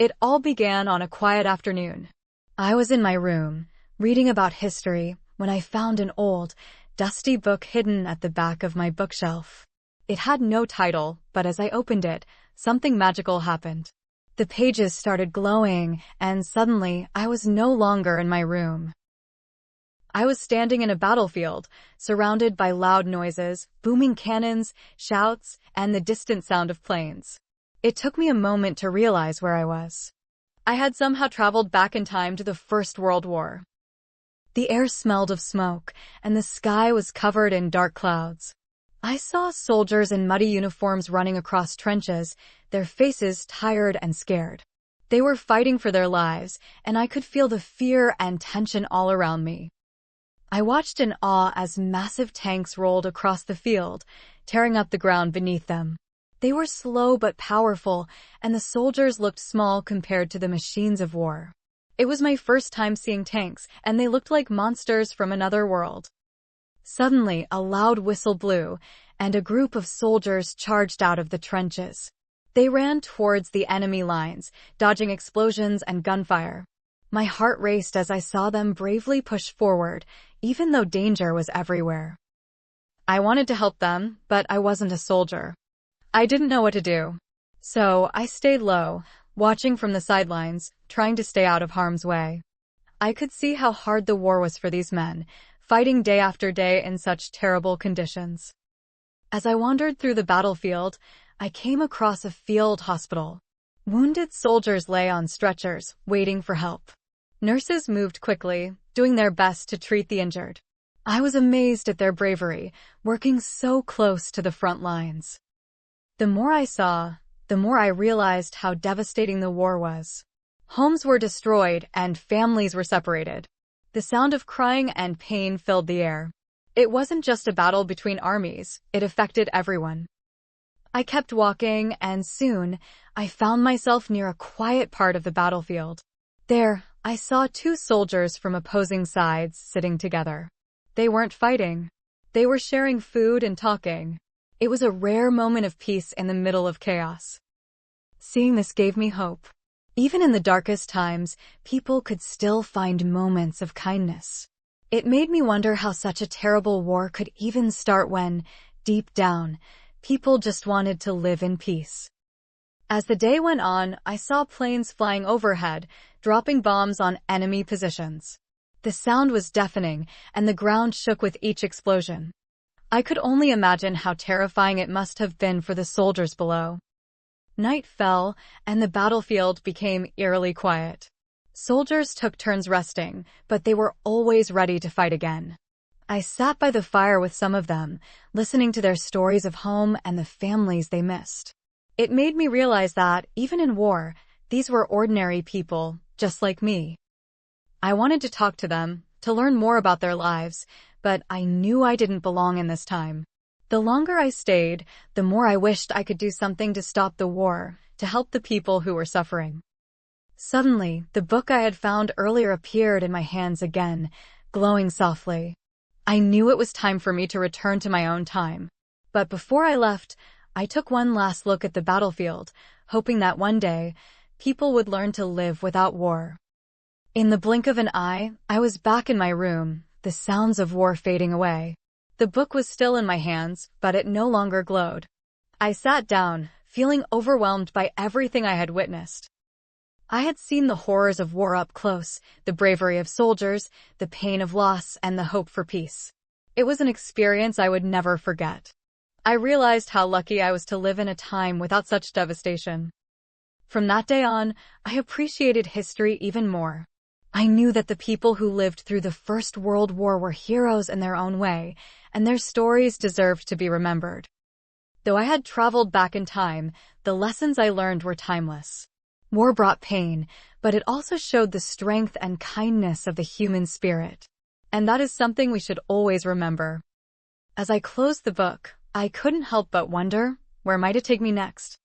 It all began on a quiet afternoon. I was in my room, reading about history, when I found an old, dusty book hidden at the back of my bookshelf. It had no title, but as I opened it, something magical happened. The pages started glowing, and suddenly, I was no longer in my room. I was standing in a battlefield, surrounded by loud noises, booming cannons, shouts, and the distant sound of planes. It took me a moment to realize where I was. I had somehow traveled back in time to the First World War. The air smelled of smoke, and the sky was covered in dark clouds. I saw soldiers in muddy uniforms running across trenches, their faces tired and scared. They were fighting for their lives, and I could feel the fear and tension all around me. I watched in awe as massive tanks rolled across the field, tearing up the ground beneath them. They were slow but powerful, and the soldiers looked small compared to the machines of war. It was my first time seeing tanks, and they looked like monsters from another world. Suddenly, a loud whistle blew, and a group of soldiers charged out of the trenches. They ran towards the enemy lines, dodging explosions and gunfire. My heart raced as I saw them bravely push forward, even though danger was everywhere. I wanted to help them, but I wasn't a soldier. I didn't know what to do. So I stayed low, watching from the sidelines, trying to stay out of harm's way. I could see how hard the war was for these men, fighting day after day in such terrible conditions. As I wandered through the battlefield, I came across a field hospital. Wounded soldiers lay on stretchers, waiting for help. Nurses moved quickly, doing their best to treat the injured. I was amazed at their bravery, working so close to the front lines. The more I saw, the more I realized how devastating the war was. Homes were destroyed and families were separated. The sound of crying and pain filled the air. It wasn't just a battle between armies, it affected everyone. I kept walking, and soon, I found myself near a quiet part of the battlefield. There, I saw two soldiers from opposing sides sitting together. They weren't fighting. They were sharing food and talking. It was a rare moment of peace in the middle of chaos. Seeing this gave me hope. Even in the darkest times, people could still find moments of kindness. It made me wonder how such a terrible war could even start when, deep down, people just wanted to live in peace. As the day went on, I saw planes flying overhead, dropping bombs on enemy positions. The sound was deafening, and the ground shook with each explosion. I could only imagine how terrifying it must have been for the soldiers below. Night fell, and the battlefield became eerily quiet. Soldiers took turns resting, but they were always ready to fight again. I sat by the fire with some of them, listening to their stories of home and the families they missed. It made me realize that, even in war, these were ordinary people, just like me. I wanted to talk to them, to learn more about their lives, but I knew I didn't belong in this time. The longer I stayed, the more I wished I could do something to stop the war, to help the people who were suffering. Suddenly, the book I had found earlier appeared in my hands again, glowing softly. I knew it was time for me to return to my own time. But before I left, I took one last look at the battlefield, hoping that one day, people would learn to live without war. In the blink of an eye, I was back in my room, the sounds of war fading away. The book was still in my hands, but it no longer glowed. I sat down, feeling overwhelmed by everything I had witnessed. I had seen the horrors of war up close, the bravery of soldiers, the pain of loss, and the hope for peace. It was an experience I would never forget. I realized how lucky I was to live in a time without such devastation. From that day on, I appreciated history even more. I knew that the people who lived through the First World War were heroes in their own way, and their stories deserved to be remembered. Though I had traveled back in time, the lessons I learned were timeless. War brought pain, but it also showed the strength and kindness of the human spirit. And that is something we should always remember. As I closed the book, I couldn't help but wonder, where might it take me next?